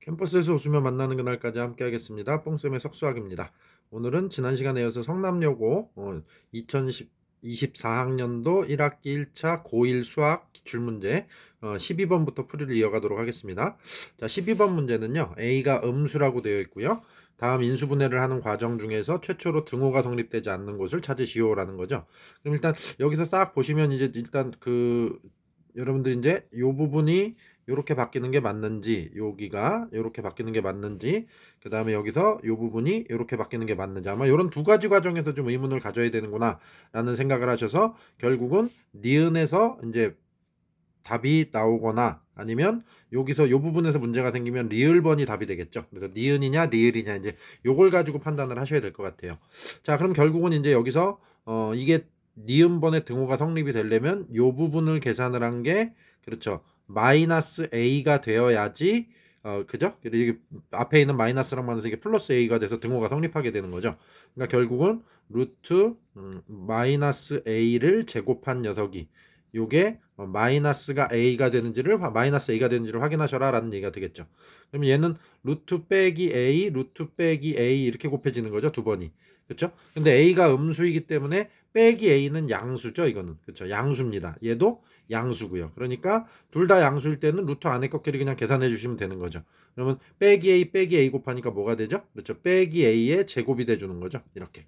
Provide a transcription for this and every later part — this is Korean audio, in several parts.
캠퍼스에서 웃으며 만나는 그날까지 함께 하겠습니다. 뽕쌤의 석수학입니다. 오늘은 지난 시간에 이어서 성남여고 2024학년도 1학기 1차 고1 수학 기출문제 12번부터 풀이를 이어가도록 하겠습니다. 자, 12번 문제는요. A가 음수라고 되어 있고요. 다음 인수분해를 하는 과정 중에서 최초로 등호가 성립되지 않는 곳을 찾으시오라는 거죠. 그럼 일단 여기서 싹 보시면 이제 일단 여러분들 이제 요 부분이 요렇게 바뀌는 게 맞는지, 여기가 요렇게 바뀌는 게 맞는지, 그 다음에 여기서 요 부분이 요렇게 바뀌는 게 맞는지, 아마 요런 두 가지 과정에서 좀 의문을 가져야 되는구나 라는 생각을 하셔서 결국은 니은에서 이제 답이 나오거나 아니면 여기서 요 부분에서 문제가 생기면 리을번이 답이 되겠죠. 그래서 니은이냐 리을이냐 이제 요걸 가지고 판단을 하셔야 될 것 같아요. 자, 그럼 결국은 이제 여기서 이게 니은번의 등호가 성립이 되려면 요 부분을 계산을 한 게 그렇죠. 마이너스 a가 되어야지 그죠? 이게 앞에 있는 마이너스랑 만나서 이게 플러스 a가 돼서 등호가 성립하게 되는 거죠. 그러니까 결국은 루트 마이너스 a를 제곱한 녀석이 요게 마이너스가 a가 되는지를 확인하셔라 라는 얘기가 되겠죠. 그러면 얘는 루트 빼기 a 루트 빼기 a 이렇게 곱해지는 거죠. 두 번이. 그렇죠? 근데 a가 음수이기 때문에 빼기 a는 양수죠. 이거는. 그렇죠? 양수입니다. 얘도 양수고요. 그러니까 둘 다 양수일 때는 루트 안에 꺾기를 그냥 계산해 주시면 되는 거죠. 그러면 빼기 a 곱하니까 뭐가 되죠? 그렇죠? 빼기 a의 제곱이 돼 주는 거죠. 이렇게.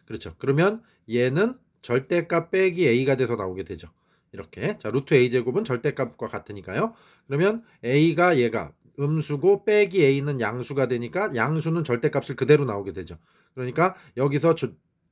그렇죠. 그러면 얘는 절대값 빼기 a가 돼서 나오게 되죠. 이렇게. 자, 루트 a 제곱은 절대값과 같으니까요. 그러면 a가 얘가 음수고 빼기 a는 양수가 되니까 양수는 절대값을 그대로 나오게 되죠. 그러니까 여기서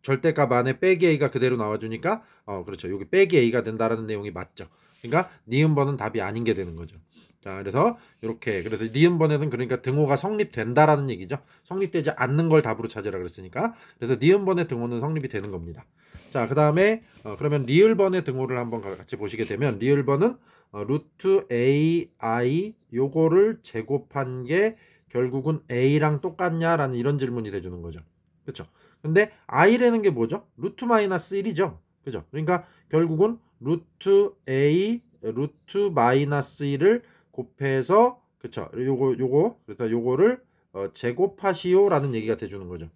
절대값 안에 빼기 a가 그대로 나와주니까 그렇죠. 여기 빼기 a가 된다라는 내용이 맞죠. 그러니까 니은번은 답이 아닌 게 되는 거죠. 자, 그래서 이렇게 그래서 니은번에는 그러니까 등호가 성립된다라는 얘기죠. 성립되지 않는 걸 답으로 찾으라 그랬으니까 그래서 니은번의 등호는 성립이 되는 겁니다. 자, 그 다음에 그러면 리을번의 등호를 한번 같이 보시게 되면 리을번은 루트 ai 요거를 제곱한 게 결국은 a랑 똑같냐라는 이런 질문이 돼주는 거죠. 그렇죠? 근데 i라는 게 뭐죠? 루트 마이너스 1이죠. 그죠? 그러니까 결국은 루트 a 루트 마이너스 1을 곱해서 그쵸 요거 그래서 요거를 제곱하시오라는 얘기가 돼주는 거죠.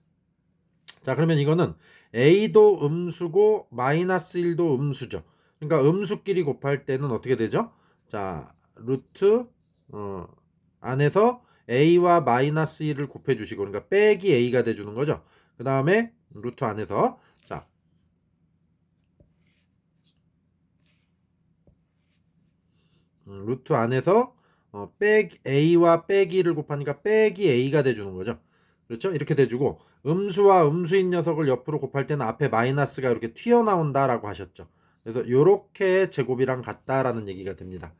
자, 그러면 이거는 a도 음수고 마이너스 1도 음수죠. 그러니까 음수끼리 곱할 때는 어떻게 되죠? 자, 루트 안에서 a와 마이너스 1을 곱해 주시고 그러니까 빼기 a가 돼주는 거죠. 그 다음에 루트 안에서 자 루트 안에서 a와 빼기를 곱하니까 빼기 a가 돼주는 거죠. 그렇죠? 이렇게 돼주고 음수와 음수인 녀석을 옆으로 곱할 때는 앞에 마이너스가 이렇게 튀어나온다라고 하셨죠. 그래서 이렇게 제곱이랑 같다라는 얘기가 됩니다.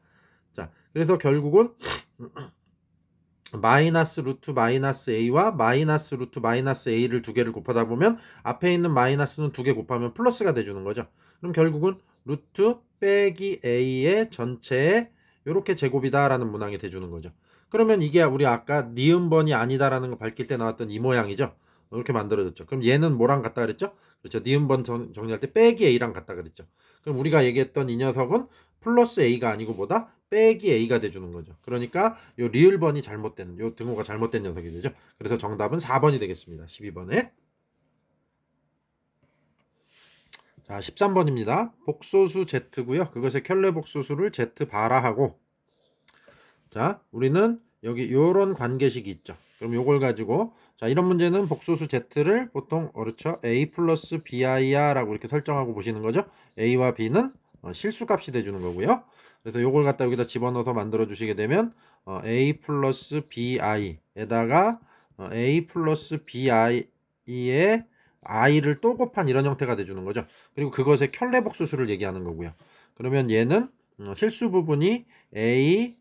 자, 그래서 결국은 마이너스 루트 마이너스 a와 마이너스 루트 마이너스 a를 두 개를 곱하다 보면 앞에 있는 마이너스는 두 개 곱하면 플러스가 돼주는 거죠. 그럼 결국은 루트 빼기 a의 전체에 이렇게 제곱이다라는 문항이 돼주는 거죠. 그러면 이게 우리 아까 니은번이 아니다라는 거 밝힐 때 나왔던 이 모양이죠. 이렇게 만들어졌죠. 그럼 얘는 뭐랑 같다 그랬죠? 그렇죠. 니은번 정리할 때 빼기 a랑 같다 그랬죠. 그럼 우리가 얘기했던 이 녀석은 플러스 a가 아니고 뭐다? 빼기 a가 돼주는 거죠. 그러니까 요 리을번이 잘못된 요 등호가 잘못된 녀석이 되죠. 그래서 정답은 4번이 되겠습니다. 12번에. 자, 13번입니다. 복소수 z고요. 그것의 켤레 복소수를 z 바라하고 자, 우리는 여기 요런 관계식이 있죠. 그럼 요걸 가지고 자, 이런 문제는 복소수 z를 보통 그렇죠. a 플러스 bi야 라고 이렇게 설정하고 보시는 거죠. a와 b는 실수값이 돼주는 거고요. 그래서 요걸 갖다 여기다 집어넣어서 만들어 주시게 되면 a 플러스 bi에다가 a 플러스 bi의 i를 또 곱한 이런 형태가 돼주는 거죠. 그리고 그것의 켤레 복소수를 얘기하는 거고요. 그러면 얘는 실수 부분이 a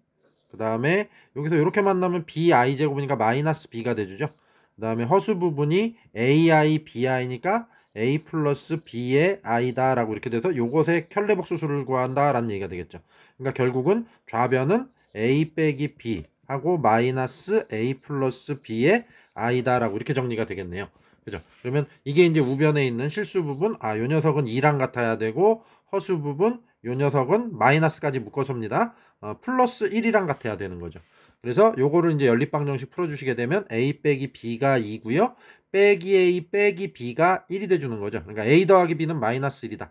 그 다음에 여기서 이렇게 만나면 bi 제곱이니까 마이너스 b가 돼주죠. 그 다음에 허수 부분이 ai bi니까 a 플러스 b의 i다 라고 이렇게 돼서 요것의 켤레 복소수를 구한다 라는 얘기가 되겠죠. 그러니까 결국은 좌변은 a 빼기 b 하고 마이너스 a 플러스 b의 i다 라고 이렇게 정리가 되겠네요. 그죠? 그러면 이게 이제 우변에 있는 실수 부분 요 녀석은 2랑 같아야 되고 허수 부분 요 녀석은 마이너스까지 묶어서입니다. 플러스 1이랑 같아야 되는 거죠. 그래서 요거를 이제 연립방정식 풀어주시게 되면 a 빼기 b가 2고요. 빼기 a 빼기 b가 1이 돼주는 거죠. 그러니까 a 더하기 b는 마이너스 1이다.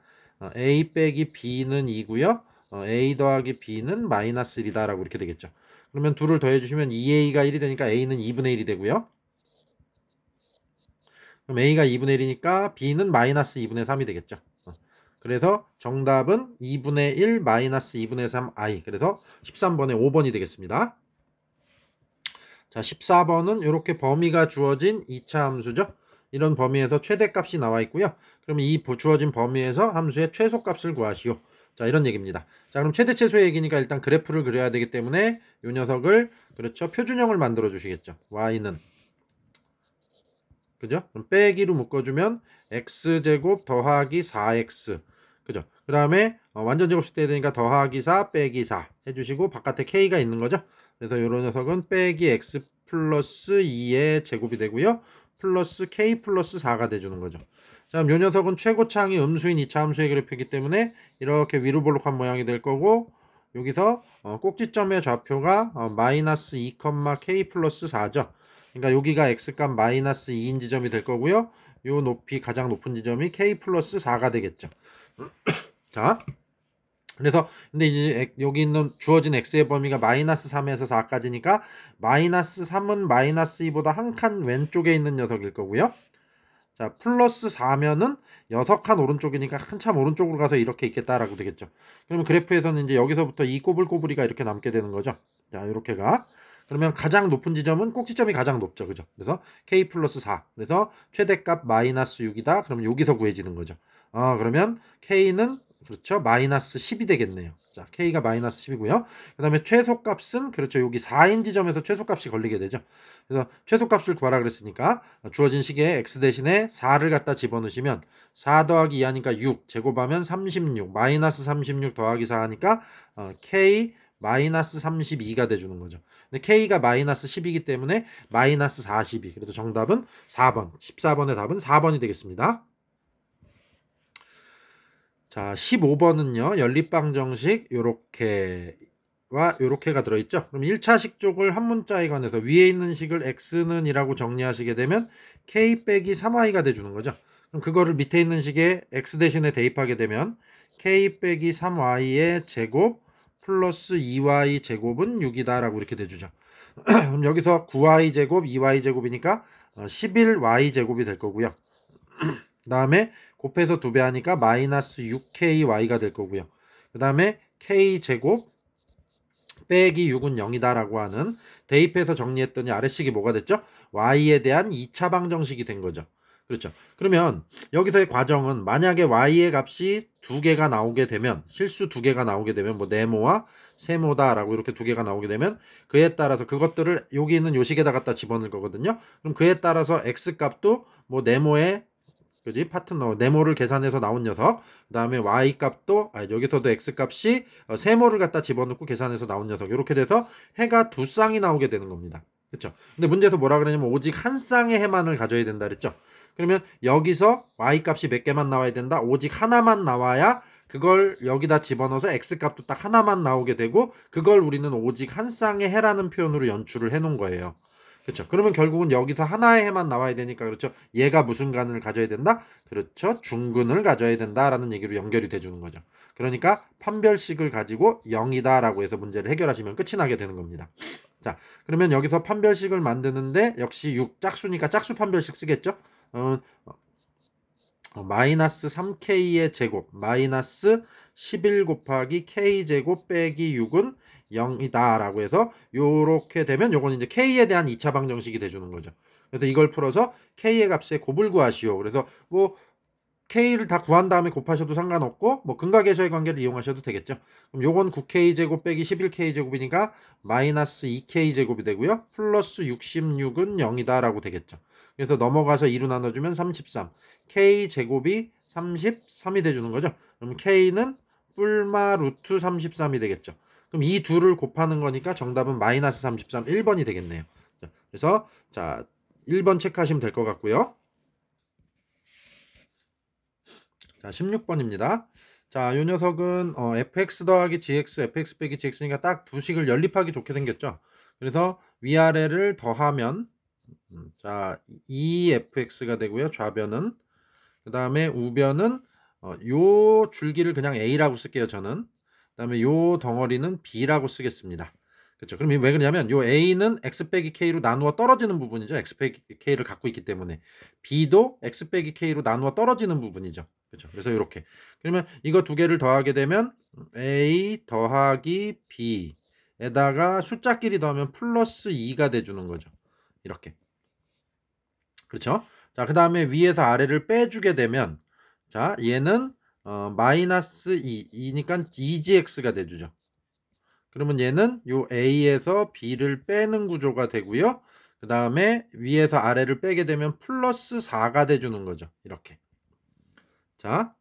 a 빼기 b는 2고요. a 더하기 b는 마이너스 1이다 라고 이렇게 되겠죠. 그러면 둘을 더해주시면 2a가 1이 되니까 a는 2분의 1이 되고요. 그럼 a가 2분의 1이니까 b는 마이너스 2분의 3이 되겠죠. 그래서 정답은 2분의 1 마이너스 2분의 3 i. 그래서 13번에 5번이 되겠습니다. 자, 14번은 이렇게 범위가 주어진 2차 함수죠. 이런 범위에서 최대값이 나와 있고요. 그럼 이 주어진 범위에서 함수의 최소값을 구하시오. 자, 이런 얘기입니다. 자, 그럼 최대 최소의 얘기니까 일단 그래프를 그려야 되기 때문에 이 녀석을 그렇죠. 표준형을 만들어 주시겠죠. y는 그죠? 그럼 빼기로 묶어주면 x제곱 더하기 4x 그죠? 그 다음에 완전 제곱식 돼야 되니까 더하기 4 빼기 4 해주시고 바깥에 k가 있는 거죠. 그래서 이런 녀석은 빼기 x 플러스 2의 제곱이 되고요. 플러스 k 플러스 4가 돼주는 거죠. 자, 그럼 이 녀석은 최고차항이 음수인 2차 함수의 그래프이기 때문에 이렇게 위로 볼록한 모양이 될 거고 여기서 꼭지점의 좌표가 마이너스 2, k 플러스 4죠. 그러니까 여기가 x값 마이너스 2인 지점이 될 거고요. 요 높이 가장 높은 지점이 k 플러스 4가 되겠죠. 자, 그래서 근데 이제 여기 있는 주어진 x의 범위가 마이너스 3에서 4까지니까 마이너스 3은 마이너스 2보다 한 칸 왼쪽에 있는 녀석일 거고요. 자, 플러스 4면은 6칸 오른쪽이니까 한참 오른쪽으로 가서 이렇게 있겠다라고 되겠죠. 그러면 그래프에서는 이제 여기서부터 이 꼬불꼬불이가 이렇게 남게 되는 거죠. 자, 이렇게가. 그러면 가장 높은 지점은 꼭지점이 가장 높죠. 그죠? 그래서 k 플러스 4. 그래서 최대값 마이너스 6이다. 그럼 여기서 구해지는 거죠. 그러면 k는 그렇죠. 마이너스 10이 되겠네요. 자, k가 마이너스 10이고요. 그 다음에 최소값은 그렇죠. 여기 4인 지점에서 최소값이 걸리게 되죠. 그래서 최소값을 구하라 그랬으니까 주어진 식에 x 대신에 4를 갖다 집어넣으시면 4 더하기 2 하니까 6 제곱하면 36 마이너스 36 더하기 4 하니까 k 마이너스 32가 돼주는 거죠. 근데 k가 마이너스 10이기 때문에 마이너스 42. 그래서 정답은 4번. 14번의 답은 4번이 되겠습니다. 자, 15번은요. 연립방정식 요렇게와 요렇게가 들어있죠. 그럼 1차식 쪽을 한 문자에 관해서 위에 있는 식을 x는 이라고 정리하시게 되면 k 빼기 3i가 돼주는 거죠. 그럼 그거를 밑에 있는 식에 x 대신에 대입하게 되면 k 빼기 3y의 제곱 플러스 2y 제곱은 6이다 라고 이렇게 돼주죠. 그럼 여기서 9y 제곱 2y 제곱이니까 11y 제곱이 될 거고요. 그 다음에 곱해서 2배 하니까 마이너스 6ky가 될 거고요. 그 다음에 k제곱 빼기 6은 0이다 라고 하는 대입해서 정리했더니 아래식이 뭐가 됐죠? y에 대한 2차 방정식이 된 거죠. 그렇죠. 그러면 여기서의 과정은 만약에 y의 값이 2개가 나오게 되면 실수 2개가 나오게 되면 뭐 네모와 세모다 라고 이렇게 2개가 나오게 되면 그에 따라서 그것들을 여기 있는 요식에다 갖다 집어넣을 거거든요. 그럼 그에 따라서 x값도 뭐 네모의 그지? 파트너 네모를 계산해서 나온 녀석 그 다음에 y값도 여기서도 x값이 세모를 갖다 집어넣고 계산해서 나온 녀석 이렇게 돼서 해가 두 쌍이 나오게 되는 겁니다. 그렇죠? 근데 문제에서 뭐라 그러냐면 오직 한 쌍의 해만을 가져야 된다 그랬죠? 그러면 여기서 y값이 몇 개만 나와야 된다? 오직 하나만 나와야 그걸 여기다 집어넣어서 x값도 딱 하나만 나오게 되고 그걸 우리는 오직 한 쌍의 해라는 표현으로 연출을 해 놓은 거예요. 그렇죠. 그러면 결국은 여기서 하나의 해만 나와야 되니까 그렇죠. 얘가 무슨 간을 가져야 된다? 그렇죠. 중근을 가져야 된다라는 얘기로 연결이 돼주는 거죠. 그러니까 판별식을 가지고 0이다라고 해서 문제를 해결하시면 끝이 나게 되는 겁니다. 자, 그러면 여기서 판별식을 만드는데 역시 6 짝수니까 짝수 판별식 쓰겠죠. 마이너스 3k의 제곱 마이너스 11 곱하기 k제곱 빼기 6은 0이다 라고 해서 요렇게 되면 요건 이제 k에 대한 2차 방정식이 돼주는 거죠. 그래서 이걸 풀어서 k의 값에 곱을 구하시오. 그래서 뭐 k를 다 구한 다음에 곱하셔도 상관없고 뭐 근각에서의 관계를 이용하셔도 되겠죠. 그럼 요건 9k 제곱 빼기 11k 제곱이니까 마이너스 2k 제곱이 되고요. 플러스 66은 0이다 라고 되겠죠. 그래서 넘어가서 2로 나눠주면 33 k 제곱이 33이 돼주는 거죠. 그럼 k는 뿔마 루트 33이 되겠죠. 그럼 이 둘을 곱하는 거니까 정답은 마이너스 33 1번이 되겠네요. 그래서 자 1번 체크하시면 될 것 같고요. 자 16번입니다. 자, 요 녀석은 fx 더하기 gx, fx 빼기 gx니까 딱 두 식을 연립하기 좋게 생겼죠. 그래서 위아래를 더하면 자 2fx가 되고요. 좌변은. 그 다음에 우변은 요 줄기를 그냥 a라고 쓸게요. 저는. 그 다음에 요 덩어리는 b라고 쓰겠습니다. 그렇죠. 그럼 왜 그러냐면 요 a는 x 빼기 k로 나누어 떨어지는 부분이죠. x 빼기 k를 갖고 있기 때문에. b도 x 빼기 k로 나누어 떨어지는 부분이죠. 그렇죠. 그래서 이렇게. 그러면 이거 두 개를 더하게 되면 a 더하기 b에다가 숫자끼리 더하면 플러스 2가 돼주는 거죠. 이렇게. 그렇죠? 자, 그 다음에 위에서 아래를 빼주게 되면 자, 얘는 마이너스 2니까 2gx가 돼주죠. 그러면 얘는 요 a에서 b를 빼는 구조가 되고요. 그 다음에 위에서 아래를 빼게 되면 플러스 4가 돼주는 거죠. 이렇게. 자,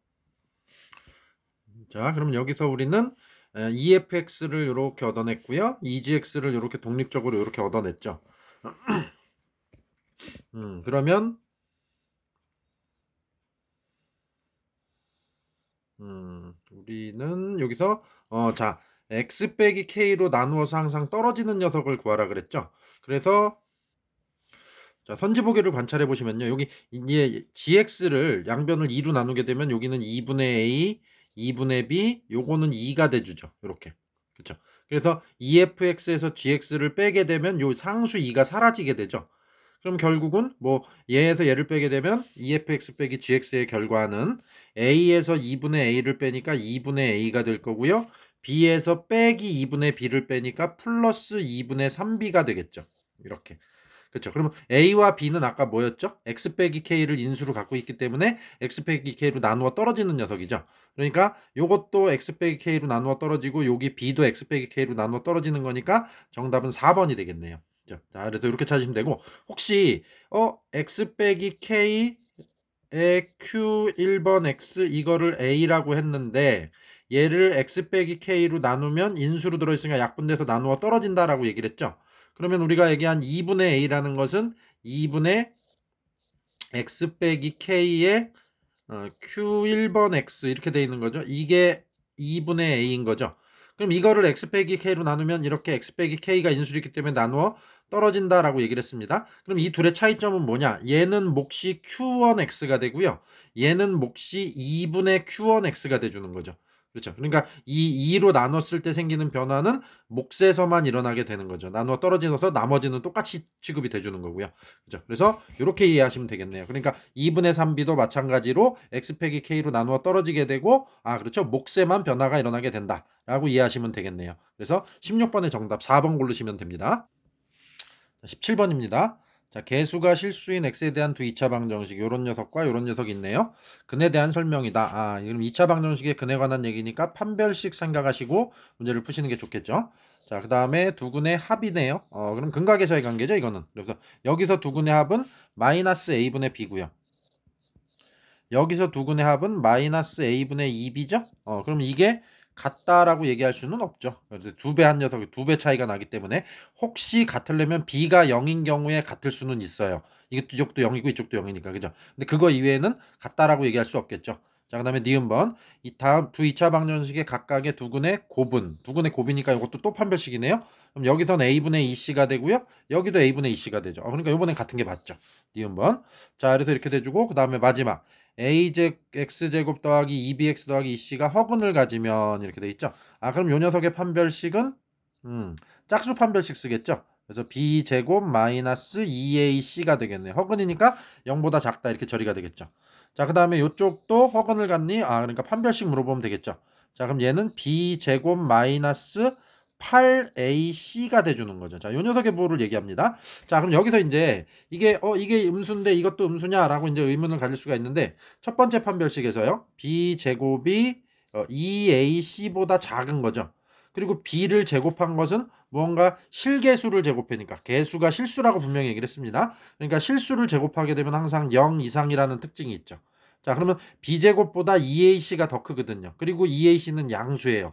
그럼 여기서 우리는 EFX를 이렇게 얻어냈고요. EGX를 이렇게 독립적으로 이렇게 얻어냈죠. 그러면 우리는 여기서 자 x 빼기 k로 나누어서 항상 떨어지는 녀석을 구하라 그랬죠. 그래서 자 선지보기를 관찰해 보시면요. 여기 이제 gx를 양변을 2로 나누게 되면 여기는 2분의 a, 2분의 b, 요거는 2가 돼주죠. 이렇게. 그렇죠. 그래서 EFX에서 gx를 빼게 되면 요 상수 2가 사라지게 되죠. 그럼 결국은 뭐 얘에서 얘를 빼게 되면 EFX 빼기 GX의 결과는 A에서 2분의 A를 빼니까 2분의 A가 될 거고요. B에서 빼기 2분의 B를 빼니까 플러스 2분의 3B가 되겠죠. 이렇게. 그렇죠. 그러면 A와 B는 아까 뭐였죠? X 빼기 K를 인수로 갖고 있기 때문에 X 빼기 K로 나누어 떨어지는 녀석이죠. 그러니까 요것도 X 빼기 K로 나누어 떨어지고 여기 B도 X 빼기 K로 나누어 떨어지는 거니까 정답은 4번이 되겠네요. 자, 그래서 이렇게 찾으시면 되고 혹시 x 빼기 k의 q 1번 x 이거를 a라고 했는데 얘를 x 빼기 k로 나누면 인수로 들어있으니까 약분돼서 나누어 떨어진다라고 얘기를 했죠. 그러면 우리가 얘기한 2분의 a라는 것은 2분의 x 빼기 k의 q 1번 x 이렇게 돼 있는 거죠. 이게 2분의 a인 거죠. 그럼 이거를 x 빼기 k로 나누면 이렇게 x 빼기 k가 인수이기 때문에 나누어 떨어진다라고 얘기를 했습니다. 그럼 이 둘의 차이점은 뭐냐? 얘는 몫이 q1x가 되고요. 얘는 몫이 2분의 q1x가 돼주는 거죠. 그렇죠. 그러니까 이 2로 나눴을 때 생기는 변화는 몫에서만 일어나게 되는 거죠. 나누어 떨어지면서 나머지는 똑같이 취급이 돼주는 거고요. 그렇죠. 그래서 이렇게 이해하시면 되겠네요. 그러니까 2분의 3b도 마찬가지로 x 빼기 k로 나누어 떨어지게 되고 그렇죠. 몫에만 변화가 일어나게 된다라고 이해하시면 되겠네요. 그래서 16번의 정답 4번 고르시면 됩니다. 17번입니다. 자, 개수가 실수인 x에 대한 두 2차 방정식 요런 녀석과 요런 녀석이 있네요. 근에 대한 설명이다. 그럼 2차 방정식의 근에 관한 얘기니까 판별식 생각하시고 문제를 푸시는 게 좋겠죠. 자, 그 다음에 두 근의 합이네요. 그럼 근각에서의 관계죠, 이거는. 그래서 여기서 두 근의 합은 마이너스 a분의 b고요. 여기서 두 근의 합은 마이너스 a분의 2b죠. 그럼 이게 같다라고 얘기할 수는 없죠. 두 배 한 녀석이 두 배 차이가 나기 때문에 혹시 같으려면 b가 0인 경우에 같을 수는 있어요. 이쪽도 0이고 이쪽도 0이니까 그죠? 근데 그거 이외에는 같다라고 얘기할 수 없겠죠. 자, 그다음에 니은번 이 다음 두 2차 방정식의 각각의 두 근의 곱은 두 근의 곱이니까 이것도 또 판별식이네요. 그럼 여기선 a분의 2c가 되고요. 여기도 a분의 2c가 되죠. 그러니까 이번엔 같은 게 맞죠. 니은번. 자, 그래서 이렇게 돼주고 그다음에 마지막 x제곱 더하기 2bx 더하기 2c가 허근을 가지면 이렇게 돼 있죠. 그럼 요 녀석의 판별식은 짝수 판별식 쓰겠죠. 그래서 b제곱 마이너스 2ac가 되겠네요. 허근이니까 0보다 작다 이렇게 처리가 되겠죠. 자, 그 다음에 요쪽도 허근을 갖니? 그러니까 판별식 물어보면 되겠죠. 자, 그럼 얘는 b제곱 마이너스 8ac가 돼주는 거죠. 자, 요 녀석의 부호를 얘기합니다. 자, 그럼 여기서 이제 이게 음수인데 이것도 음수냐라고 이제 의문을 가질 수가 있는데 첫 번째 판별식에서요. b제곱이 2ac보다 작은 거죠. 그리고 b를 제곱한 것은 무언가 실개수를 제곱하니까 개수가 실수라고 분명히 얘기를 했습니다. 그러니까 실수를 제곱하게 되면 항상 0 이상이라는 특징이 있죠. 자, 그러면 b제곱보다 2ac가 더 크거든요. 그리고 2ac는 양수예요.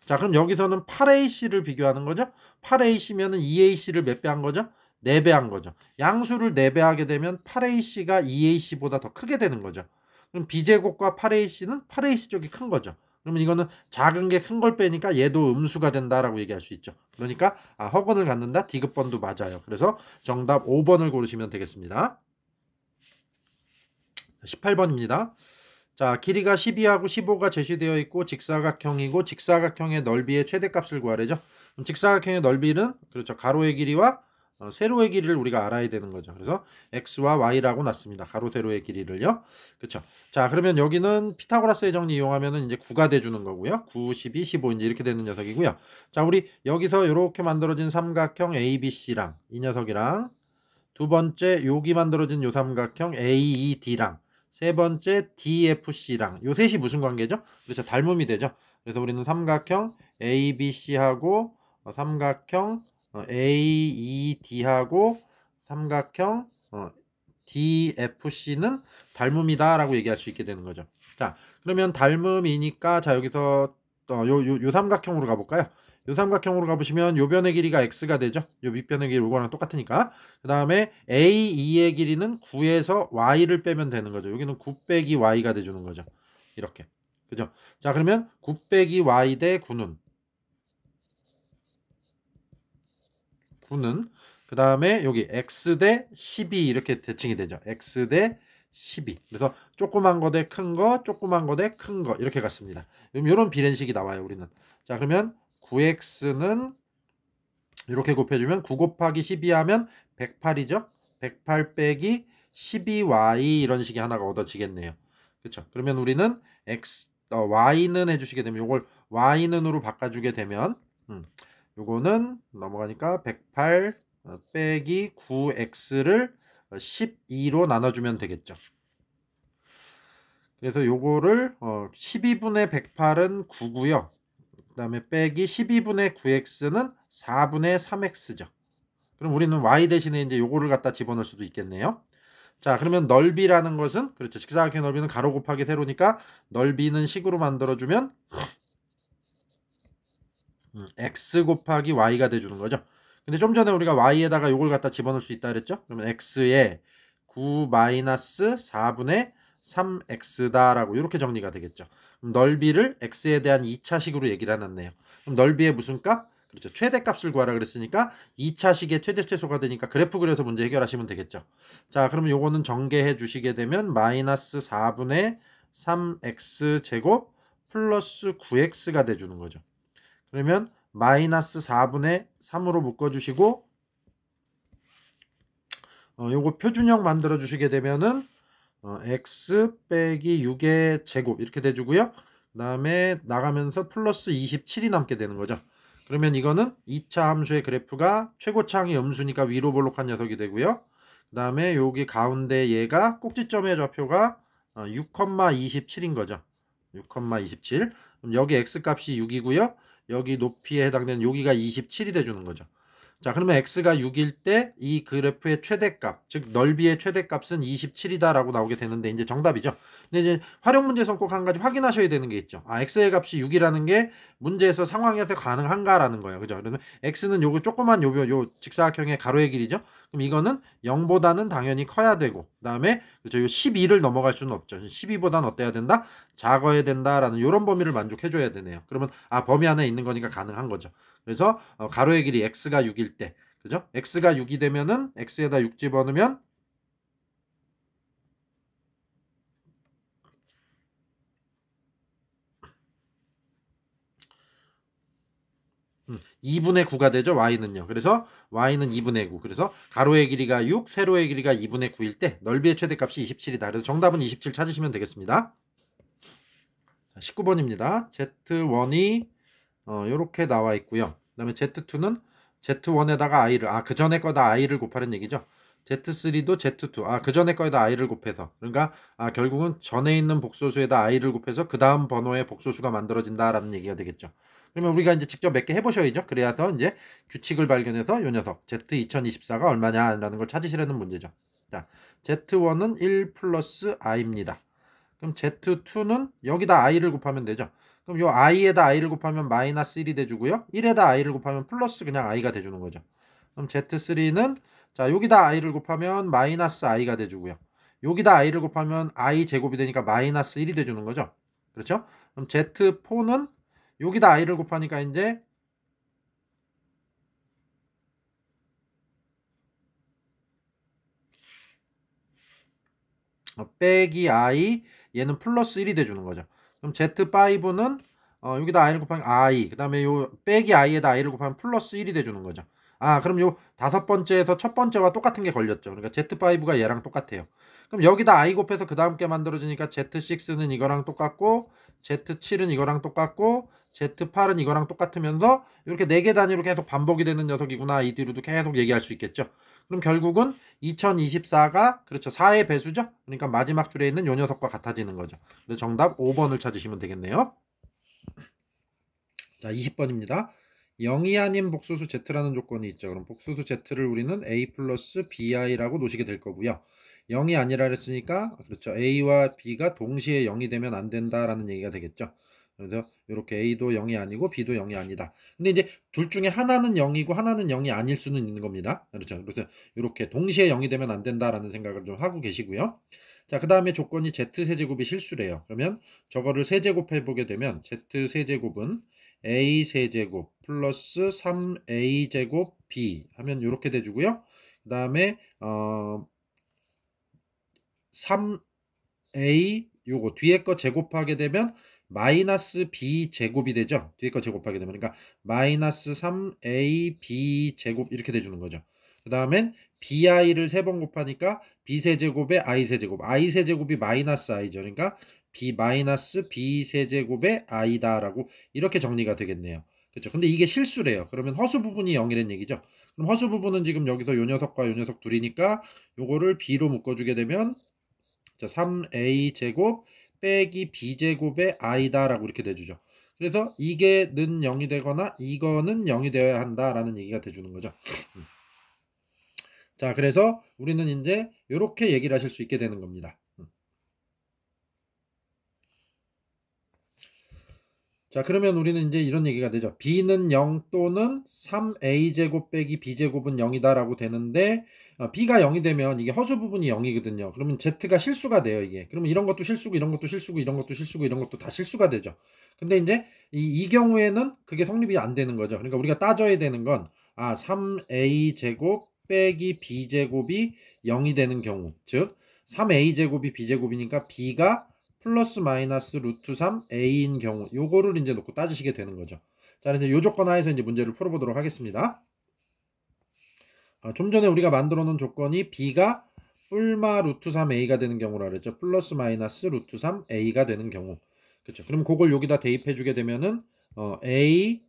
자, 그럼 여기서는 8ac를 비교하는 거죠. 8ac면은 2ac를 몇 배 한 거죠? 4배 한 거죠. 양수를 4배 하게 되면 8ac가 2ac보다 더 크게 되는 거죠. 그럼 b제곱과 8ac는 8ac 쪽이 큰 거죠. 그러면 이거는 작은 게 큰 걸 빼니까 얘도 음수가 된다라고 얘기할 수 있죠. 그러니까 허근을 갖는다. 디귿번도 맞아요. 그래서 정답 5번을 고르시면 되겠습니다. 18번입니다. 자, 길이가 12하고 15가 제시되어 있고 직사각형이고 직사각형의 넓이의 최대값을 구하래죠. 그럼 직사각형의 넓이는 그렇죠. 가로의 길이와 세로의 길이를 우리가 알아야 되는 거죠. 그래서 x와 y라고 놨습니다. 가로 세로의 길이를요. 그렇죠. 자, 그러면 여기는 피타고라스의 정리 이용하면은 이제 9가 돼 주는 거고요. 9, 12, 15 이제 이렇게 되는 녀석이고요. 자, 우리 여기서 이렇게 만들어진 삼각형 ABC랑 이 녀석이랑 두 번째 여기 만들어진 요 삼각형 AED랑 세 번째 DFC랑 요 셋이 무슨 관계죠? 그렇죠. 닮음이 되죠. 그래서 우리는 삼각형 ABC하고 삼각형 AED하고 삼각형 DFC는 닮음이다 라고 얘기할 수 있게 되는 거죠. 자, 그러면 닮음이니까 자 여기서 요 삼각형으로 가볼까요? 요 삼각형으로 가보시면 요 변의 길이가 x가 되죠. 요 밑변의 길이 요거랑 똑같으니까. 그 다음에 A2의 길이는 9에서 y를 빼면 되는 거죠. 여기는 9 빼기 y가 돼주는 거죠. 이렇게. 그죠? 자, 그러면 9 빼기 y 대 9는 그 다음에 여기 x 대 12 이렇게 대칭이 되죠. x 대 12. 그래서 조그만 거 대 큰 거, 조그만 거 대 큰 거 이렇게 갔습니다. 그럼 이런 비례식이 나와요. 우리는. 자, 그러면 9x는 이렇게 곱해주면 9 곱하기 12 하면 108이죠. 108 빼기 12y 이런 식의 하나가 얻어지겠네요. 그렇죠. 그러면 우리는 y는 해주시게 되면 요걸 y는으로 바꿔주게 되면 요거는 넘어가니까 108 빼기 9x를 12로 나눠주면 되겠죠. 그래서 요거를 12분의 108은 9고요. 그 다음에 빼기 12분의 9x는 4분의 3x죠. 그럼 우리는 y 대신에 이제 요거를 갖다 집어넣을 수도 있겠네요. 자, 그러면 넓이라는 것은 그렇죠. 직사각형 넓이는 가로 곱하기 세로니까 넓이는 식으로 만들어주면 x 곱하기 y가 돼주는 거죠. 근데 좀 전에 우리가 y에다가 요걸 갖다 집어넣을 수 있다 그랬죠. 그러면 x에 9 마이너스 4분의 3x다라고 이렇게 정리가 되겠죠. 그럼 넓이를 x에 대한 2차식으로 얘기를 해놨네요. 그럼 넓이의 무슨 값? 그렇죠. 최대값을 구하라 그랬으니까 2차식의 최대최소가 되니까 그래프 그려서 문제 해결하시면 되겠죠. 자, 그러면 요거는 정개해 주시게 되면 마이너스 4분의 3x 제곱 플러스 9x가 돼주는 거죠. 그러면 마이너스 4분의 3으로 묶어주시고 요거 표준형 만들어 주시게 되면은 x 빼기 6의 제곱 이렇게 돼주고요. 그 다음에 나가면서 플러스 27이 남게 되는 거죠. 그러면 이거는 2차 함수의 그래프가 최고차항이 음수니까 위로 볼록한 녀석이 되고요. 그 다음에 여기 가운데 얘가 꼭지점의 좌표가 6,27인 거죠. 6,27. 그럼 여기 x값이 6이고요. 여기 높이에 해당되는 여기가 27이 돼주는 거죠. 자, 그러면 x가 6일 때 이 그래프의 최대값, 즉 넓이의 최대값은 27이다 라고 나오게 되는데 이제 정답이죠. 근데 이제 활용 문제에서 꼭 한 가지 확인하셔야 되는 게 있죠. x의 값이 6이라는 게 문제에서 상황에서 가능한가라는 거예요. 그죠? 그러면 x는 요거 조그만 요 직사각형의 가로의 길이죠. 그럼 이거는 0보다는 당연히 커야 되고 그다음에 그렇죠. 요 12를 넘어갈 수는 없죠. 12보다는 어때야 된다? 작아야 된다라는 요런 범위를 만족해 줘야 되네요. 그러면 범위 안에 있는 거니까 가능한 거죠. 그래서 가로의 길이 x가 6일 때 그죠? x가 6이 되면은 x에다 6 집어넣으면 2분의 9가 되죠. y는요. 그래서 y는 2분의 9. 그래서 가로의 길이가 6, 세로의 길이가 2분의 9일 때 넓이의 최대값이 27이다. 그래서 정답은 27 찾으시면 되겠습니다. 19번입니다. Z1이 이렇게 나와 있고요. 그 다음에 Z2는 Z1에다가 i를 그 전에 거다 i를 곱하는 얘기죠. Z3도 Z2 그 전에 거에다 i를 곱해서 그러니까 결국은 전에 있는 복소수에다 i를 곱해서 그 다음 번호의 복소수가 만들어진다라는 얘기가 되겠죠. 그러면 우리가 이제 직접 몇 개 해보셔야죠. 그래야서 이제 규칙을 발견해서 요 녀석 Z2024가 얼마냐라는 걸 찾으시려는 문제죠. 자, Z1은 1 플러스 i입니다. 그럼 Z2는 여기다 i를 곱하면 되죠. 그럼 요 i에다 i를 곱하면 마이너스 1이 돼주고요. 1에다 i를 곱하면 플러스 그냥 i가 돼주는 거죠. 그럼 Z3는 자 여기다 i를 곱하면 마이너스 i가 돼주고요. 여기다 i를 곱하면 i 제곱이 되니까 마이너스 1이 돼주는 거죠. 그렇죠? 그럼 Z4는 여기다 i를 곱하니까 이제 빼기 i, 얘는 플러스 1이 돼주는 거죠. 그럼 Z5는 여기다 i를 곱하니까 i, 그 다음에 요 빼기 i에다 i를 곱하면 플러스 1이 돼주는 거죠. 그럼 요 다섯 번째에서 첫 번째와 똑같은 게 걸렸죠. 그러니까 Z5가 얘랑 똑같아요. 그럼 여기다 i 곱해서 그 다음 게 만들어지니까 Z6는 이거랑 똑같고, Z7은 이거랑 똑같고, Z8은 이거랑 똑같으면서 이렇게 4개 단위로 계속 반복이 되는 녀석이구나, 이 뒤로도 계속 얘기할 수 있겠죠. 그럼 결국은 2024가 그렇죠, 4의 배수죠. 그러니까 마지막 줄에 있는 요 녀석과 같아지는 거죠. 그래서 정답 5번을 찾으시면 되겠네요. 자, 20번입니다. 0이 아닌 복소수 z라는 조건이 있죠. 그럼 복소수 z를 우리는 a 플러스 bi라고 놓으시게 될 거고요. 0이 아니라 그랬으니까 그렇죠, a와 b가 동시에 0이 되면 안 된다라는 얘기가 되겠죠. 그래서 이렇게 a도 0이 아니고 b도 0이 아니다. 근데 이제 둘 중에 하나는 0이고 하나는 0이 아닐 수는 있는 겁니다. 그렇죠. 그래서 이렇게 동시에 0이 되면 안 된다라는 생각을 좀 하고 계시고요. 자, 그 다음에 조건이 z세제곱이 실수래요. 그러면 저거를 세제곱해 보게 되면 z세제곱은 a 세제곱 플러스 3a 제곱 b 하면 이렇게 돼주고요. 그 다음에 3a 요거 뒤에 거 제곱하게 되면 마이너스 b 제곱이 되죠. 뒤에 거 제곱하게 되면, 그러니까 마이너스 3a b 제곱 이렇게 돼주는 거죠. 그 다음엔 bi를 3번 곱하니까 b 세제곱에 i 세제곱, i 세제곱이 마이너스 i죠. 그러니까 b 마이너스 b 세제곱의 i다라고 이렇게 정리가 되겠네요. 그렇죠. 근데 이게 실수래요. 그러면 허수 부분이 0이란 얘기죠. 그럼 허수 부분은 지금 여기서 요 녀석과 요 녀석 둘이니까 요거를 b로 묶어주게 되면 3a 제곱 빼기 b 제곱의 i다라고 이렇게 돼주죠. 그래서 이게 는 0이 되거나 이거는 0이 되어야 한다라는 얘기가 돼주는 거죠. 자, 그래서 우리는 이제 이렇게 얘기를 하실 수 있게 되는 겁니다. 자, 그러면 우리는 이제 이런 얘기가 되죠. b는 0 또는 3a제곱 빼기 b제곱은 0이다 라고 되는데, b가 0이 되면 이게 허수 부분이 0이거든요. 그러면 z가 실수가 돼요, 이게. 그러면 이런 것도 실수고, 이런 것도 실수고, 이런 것도 실수고, 이런 것도 다 실수가 되죠. 근데 이제 이 경우에는 그게 성립이 안 되는 거죠. 그러니까 우리가 따져야 되는 건, 3a제곱 빼기 b제곱이 0이 되는 경우, 즉 3a제곱이 b제곱이니까 b가 플러스 마이너스 루트 3 a인 경우, 요거를 이제 놓고 따지시게 되는 거죠. 자, 이제 요 조건 하에서 이제 문제를 풀어보도록 하겠습니다. 좀 전에 우리가 만들어 놓은 조건이 b가 뿔마 루트 3a가 되는 경우라 그랬죠. 플러스 마이너스 루트 3a가 되는 경우. 그렇죠. 그럼 그걸 여기다 대입해 주게 되면은 a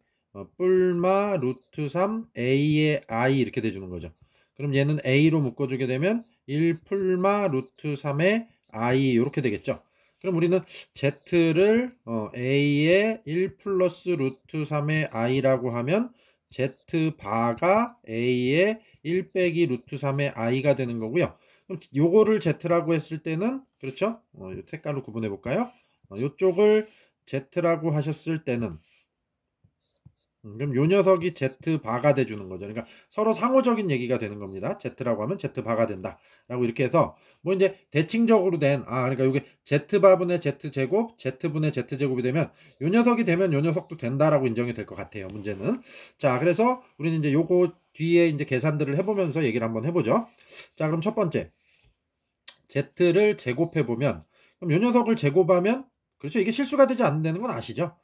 뿔마 루트 3a의 i 이렇게 돼주는 거죠. 그럼 얘는 a로 묶어주게 되면 1 풀마 루트 3의 i 이렇게 되겠죠. 그럼 우리는 z를 a의 1 플러스 루트 3의 i라고 하면 z바가 a의 1 빼기 루트 3의 i가 되는 거고요. 그럼 요거를 z라고 했을 때는 그렇죠? 색깔로 구분해 볼까요? 요쪽을 z라고 하셨을 때는 그럼 요 녀석이 z바가 돼주는 거죠. 그러니까 서로 상호적인 얘기가 되는 겁니다. z라고 하면 z바가 된다 라고 이렇게 해서 뭐 이제 대칭적으로 된 그러니까 요게 z바분의 z제곱 z분의 z제곱이 되면 요 녀석이 되면 요 녀석도 된다라고 인정이 될 것 같아요, 문제는. 자, 그래서 우리는 이제 요거 뒤에 이제 계산들을 해보면서 얘기를 한번 해보죠. 자, 그럼 첫 번째 z를 제곱해보면, 그럼 요 녀석을 제곱하면 그렇죠, 이게 실수가 되지 않는다는 건 아시죠?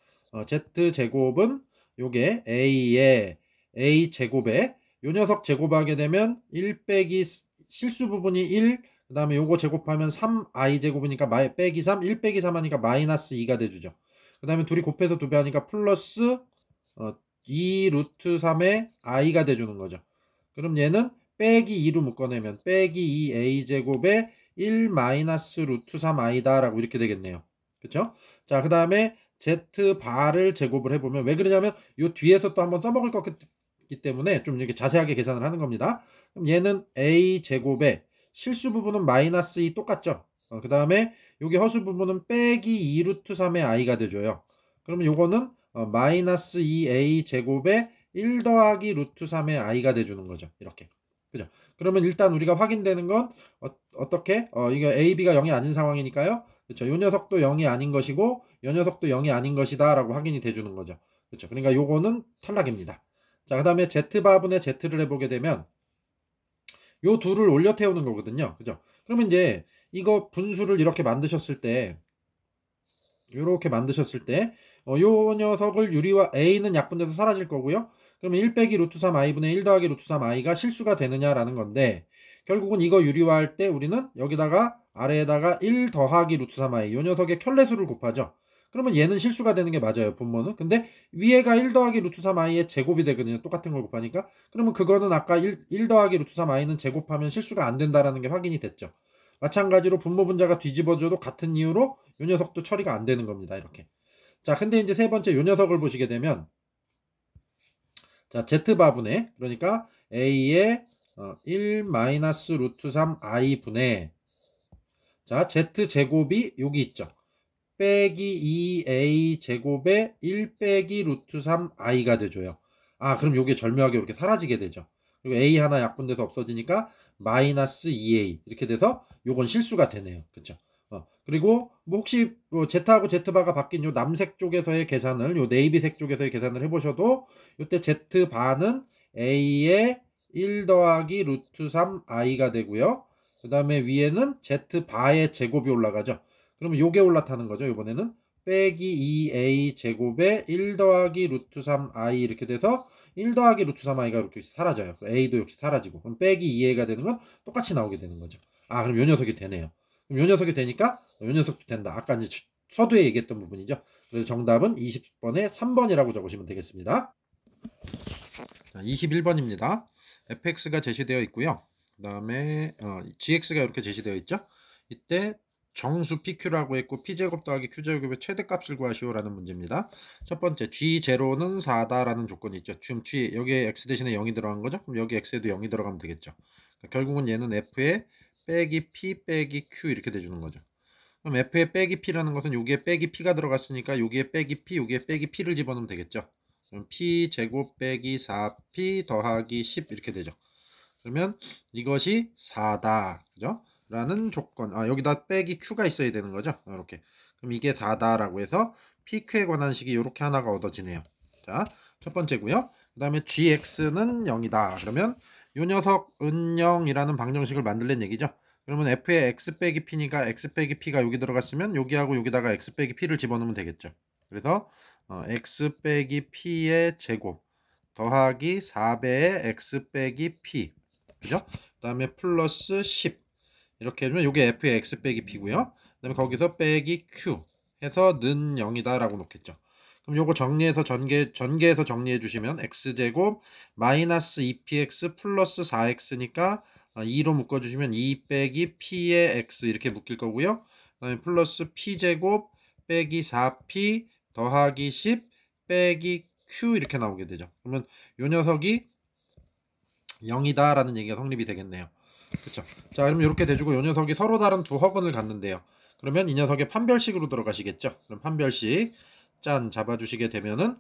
z제곱은 요게 a의 a 제곱에 요 녀석 제곱하게 되면 1 빼기 실수 부분이 1, 그 다음에 요거 제곱하면 3i 제곱이니까 빼기 3, 1 빼기 3 하니까 마이너스 2가 돼주죠. 그 다음에 둘이 곱해서 2배 하니까 플러스 2 루트 3의 i가 돼주는 거죠. 그럼 얘는 빼기 2로 묶어내면 빼기 2a 제곱에 1 마이너스 루트 3i다 라고 이렇게 되겠네요. 그쵸? 자, 그 다음에 z바를 제곱을 해보면, 왜 그러냐면 요 뒤에서 또 한번 써먹을 거기 때문에 좀 이렇게 자세하게 계산을 하는 겁니다. 그럼 얘는 a 제곱에 실수 부분은 마이너스 2 똑같죠. 그 다음에 여기 허수 부분은 빼기 2 루트 3의 i가 되줘요. 그러면 요거는 마이너스 2a 제곱에 1 더하기 루트 3의 i가 돼주는 거죠. 이렇게. 그죠? 그러면 일단 우리가 확인되는 건 어떻게? 이거 a, b가 0이 아닌 상황이니까요. 그렇죠. 요 녀석도 0이 아닌 것이고 요 녀석도 0이 아닌 것이다 라고 확인이 돼주는 거죠. 그렇죠. 그러니까 요거는 탈락입니다. 자, 그 다음에 Z바분의 Z를 해보게 되면 요 둘을 올려 태우는 거거든요. 그죠? 그러면 이제 이거 분수를 이렇게 만드셨을 때 요렇게 만드셨을 때 요 녀석을 유리화 A는 약분돼서 사라질 거고요. 그러면 1 빼기 루트 3 i분의 1 더하기 루트 3 i가 실수가 되느냐라는 건데, 결국은 이거 유리화할 때 우리는 여기다가 아래에다가 1 더하기 루트 3 i 요 녀석의 켤레수를 곱하죠. 그러면 얘는 실수가 되는 게 맞아요, 분모는. 근데 위에가 1 더하기 루트 3 i의 제곱이 되거든요, 똑같은 걸 곱하니까. 그러면 그거는 아까 1 더하기 루트 3 i는 제곱하면 실수가 안 된다라는 게 확인이 됐죠. 마찬가지로 분모 분자가 뒤집어져도 같은 이유로 요 녀석도 처리가 안 되는 겁니다. 이렇게. 자, 근데 이제 세 번째 요 녀석을 보시게 되면, 자, Z바분의, 그러니까 A의 1 마이너스 루트 3 I 분의, 자, Z제곱이 여기 있죠. 빼기 2A 제곱에 1 빼기 루트 3 I가 되줘요. 아, 그럼 요게 절묘하게 이렇게 사라지게 되죠. 그리고 A 하나 약분돼서 없어지니까 마이너스 2A 이렇게 돼서 요건 실수가 되네요. 그쵸? 그리고 뭐 혹시 Z하고 Z바가 바뀐 요 남색 쪽에서의 계산을, 요 네이비색 쪽에서의 계산을 해보셔도 요때 Z바는 A의 1 더하기 루트 3 I가 되고요. 그 다음에 위에는 Z바의 제곱이 올라가죠. 그러면 요게 올라타는 거죠. 이번에는 빼기 2a 제곱에 1 더하기 루트 3i 이렇게 돼서 1 더하기 루트 3i가 이렇게 사라져요. a도 역시 사라지고, 그럼 빼기 2a가 되는 건 똑같이 나오게 되는 거죠. 아, 그럼 요 녀석이 되네요. 그럼 요 녀석이 되니까 요 녀석도 된다. 아까 이제 서두에 얘기했던 부분이죠. 그래서 정답은 20번에 3번이라고 적으시면 되겠습니다. 21번입니다. fx가 제시되어 있고요. 그 다음에 gx가 이렇게 제시되어 있죠. 이때 정수 PQ라고 했고 P제곱 더하기 Q제곱의 최대값을 구하시오라는 문제입니다. 첫 번째, G0는 4다라는 조건이 있죠. 지금 G, 여기에 X 대신에 0이 들어간 거죠. 그럼 여기 X에도 0이 들어가면 되겠죠. 그러니까 결국은 얘는 F에 빼기 P 빼기 Q 이렇게 돼주는 거죠. 그럼 F에 빼기 P라는 것은 여기에 빼기 P가 들어갔으니까 여기에 빼기 P, 여기에 빼기 P를 집어넣으면 되겠죠. 그럼 P제곱 빼기 4P 더하기 10 이렇게 되죠. 그러면 이것이 4다. 그죠? 라는 조건. 여기다 빼기 Q가 있어야 되는 거죠. 이렇게. 그럼 이게 4다라고 해서 PQ에 관한 식이 이렇게 하나가 얻어지네요. 자, 첫 번째고요. 그 다음에 GX는 0이다. 그러면 요 녀석 은0이라는 방정식을 만들란 얘기죠. 그러면 F에 X 빼기 P니까 X 빼기 P가 여기 들어갔으면 여기하고 여기다가 X 빼기 P를 집어넣으면 되겠죠. 그래서 X 빼기 P의 제곱 더하기 4배의 X 빼기 P, 그죠? 그 다음에 플러스 10 이렇게 해주면 이게 F의 X 빼기 P고요. 그 다음에 거기서 빼기 Q 해서 는 0이다 라고 놓겠죠. 그럼 요거 정리해서 전개해서 정리해 주시면 X제곱 마이너스 2PX 플러스 4X니까 2로 묶어주시면 2 빼기 P의 X 이렇게 묶일 거고요. 그 다음에 플러스 P제곱 빼기 4P 더하기 10 빼기 Q 이렇게 나오게 되죠. 그러면 요 녀석이 0이다 라는 얘기가 성립이 되겠네요. 그쵸? 자, 그럼 이렇게 돼주고 요 녀석이 서로 다른 두 허근을 갖는데요. 그러면 이 녀석의 판별식으로 들어가시겠죠. 그럼 판별식 짠 잡아주시게 되면은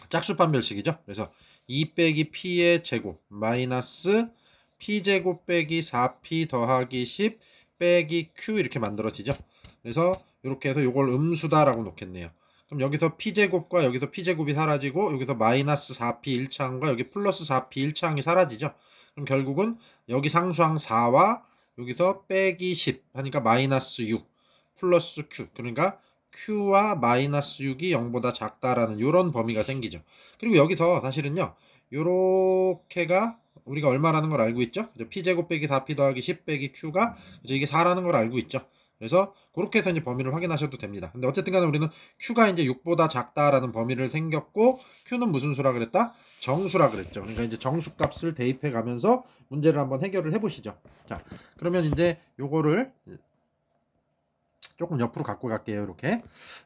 짝수 판별식이죠. 그래서 2 빼기 P의 제곱 마이너스 P제곱 빼기 4P 더하기 10 빼기 Q 이렇게 만들어지죠. 그래서 이렇게 해서 이걸 음수다라고 놓겠네요. 그럼 여기서 P제곱과 여기서 P제곱이 사라지고 여기서 마이너스 4P 1차항과 여기 플러스 4P 1차항이 사라지죠. 그럼 결국은 여기 상수항 4와 여기서 빼기 10 하니까 마이너스 6 플러스 Q, 그러니까 Q와 마이너스 6이 0보다 작다라는 이런 범위가 생기죠. 그리고 여기서 사실은요, 요렇게가 우리가 얼마라는 걸 알고 있죠. P제곱 빼기 4P 더하기 10 빼기 Q가 이게 4라는 걸 알고 있죠. 그래서 그렇게 해서 이제 범위를 확인하셔도 됩니다. 근데 어쨌든 간에 우리는 Q가 이제 6보다 작다라는 범위를 생겼고, Q는 무슨 수라 그랬다? 정수라 그랬죠. 그러니까 이제 정수값을 대입해 가면서 문제를 한번 해결을 해 보시죠. 자, 그러면 이제 요거를 조금 옆으로 갖고 갈게요. 이렇게.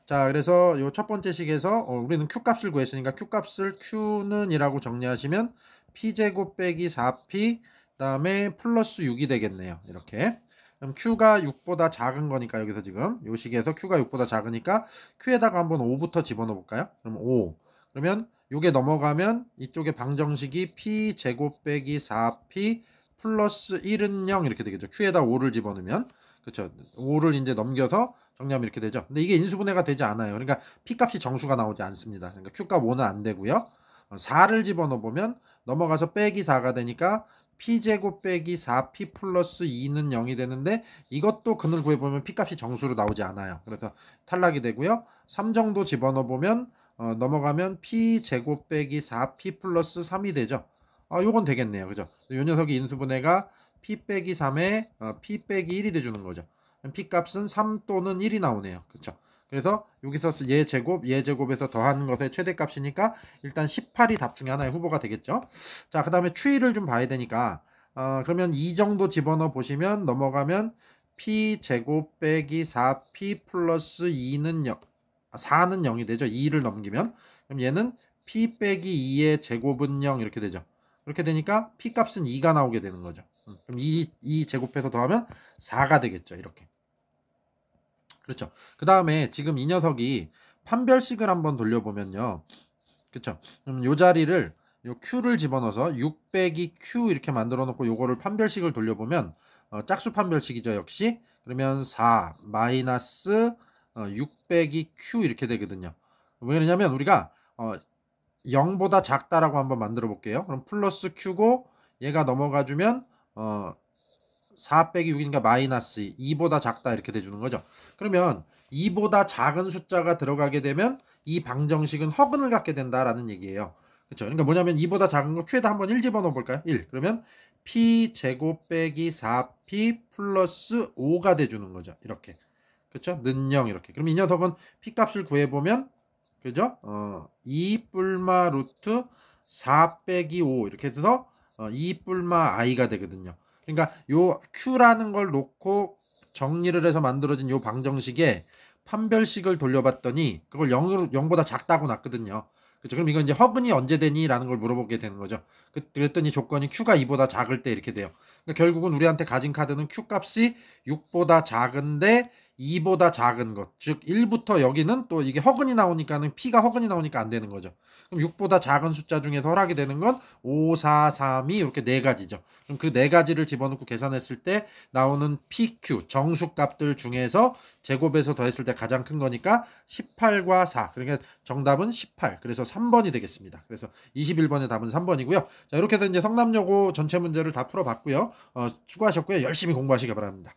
자, 그래서 요 첫 번째 식에서 우리는 Q값을 구했으니까 Q값을 Q는 이라고 정리하시면 P제곱 빼기 4P 그다음에 플러스 6이 되겠네요. 이렇게. 그럼 Q가 6보다 작은 거니까 여기서 지금 요 식에서 Q가 6보다 작으니까 Q에다가 한번 5부터 집어넣어 볼까요? 그럼 5. 그러면 요게 넘어가면 이쪽에 방정식이 P제곱 빼기 4P 플러스 1은 0 이렇게 되겠죠. Q에다 5를 집어넣으면. 그쵸. 5를 이제 넘겨서 정리하면 이렇게 되죠. 근데 이게 인수분해가 되지 않아요. 그러니까 P값이 정수가 나오지 않습니다. 그러니까 Q값 5는 안 되고요. 4를 집어넣어 보면 넘어가서 빼기 4가 되니까 P제곱 빼기 4P 플러스 2는 0이 되는데 이것도 근을 구해보면 P값이 정수로 나오지 않아요. 그래서 탈락이 되고요. 3 정도 집어넣어 보면 넘어가면 P제곱 빼기 4P 플러스 3이 되죠. 요건 되겠네요. 그죠? 요 녀석이 인수분해가 P 빼기 3에 P 빼기 1이 돼주는 거죠. P값은 3 또는 1이 나오네요. 그쵸? 그래서 여기서 얘 제곱에서 더하는 것의 최대값이니까 일단 18이 답 중에 하나의 후보가 되겠죠. 자, 그 다음에 추이를 좀 봐야 되니까 그러면 이 정도 집어넣어 보시면 넘어가면 P제곱 빼기 4P 플러스 2는 0, 4는 0이 되죠. 2를 넘기면. 그럼 얘는 P 빼기 2의 제곱은 0 이렇게 되죠. 그렇게 되니까 P값은 2가 나오게 되는 거죠. 그럼 2 제곱해서 더하면 4가 되겠죠. 이렇게. 그렇죠. 그 다음에 지금 이 녀석이 판별식을 한번 돌려보면요. 그렇죠. 그럼 요 자리를 요 Q를 집어넣어서 6 빼기 Q 이렇게 만들어 놓고 요거를 판별식을 돌려보면 짝수 판별식이죠. 역시. 그러면 4 마이너스 6 빼기 Q 이렇게 되거든요. 왜 그러냐면 우리가 0보다 작다라고 한번 만들어 볼게요. 그럼 플러스 Q고 얘가 넘어가 주면 4 빼기 6이니까 마이너스 2보다 작다 이렇게 돼주는 거죠. 그러면 2보다 작은 숫자가 들어가게 되면 이 방정식은 허근을 갖게 된다라는 얘기예요. 그렇죠. 그러니까 뭐냐면 2보다 작은 거 Q에다 한번 1 집어넣어 볼까요? 1. 그러면 P 제곱 빼기 4P 플러스 5가 돼주는 거죠. 이렇게. 그렇죠. 는 0 이렇게. 그럼 이 녀석은 P 값을 구해보면 그죠? 2 뿔마 루트 4 빼기 5 이렇게 해서 2 뿔마 i가 되거든요. 그러니까 요 Q라는 걸 놓고 정리를 해서 만들어진 요 방정식에 판별식을 돌려봤더니 그걸 0보다 작다고 났거든요. 그렇죠. 그럼 이건 이제 허근이 언제 되니? 라는 걸 물어보게 되는 거죠. 그랬더니 조건이 Q가 2보다 작을 때 이렇게 돼요. 그러니까 결국은 우리한테 가진 카드는 Q 값이 6보다 작은데 2보다 작은 것. 즉 1부터 여기는 또 이게 허근이 나오니까는 P가 허근이 나오니까 안 되는 거죠. 그럼 6보다 작은 숫자 중에서 허락이 되는 건 5, 4, 3이 이렇게 네 가지죠. 그럼 그 네 가지를 집어넣고 계산했을 때 나오는 PQ 정수값들 중에서 제곱해서 더했을 때 가장 큰 거니까 18과 4. 그러니까 정답은 18. 그래서 3번이 되겠습니다. 그래서 21번의 답은 3번이고요. 자, 이렇게 해서 이제 성남여고 전체 문제를 다 풀어봤고요. 수고하셨고요. 열심히 공부하시기 바랍니다.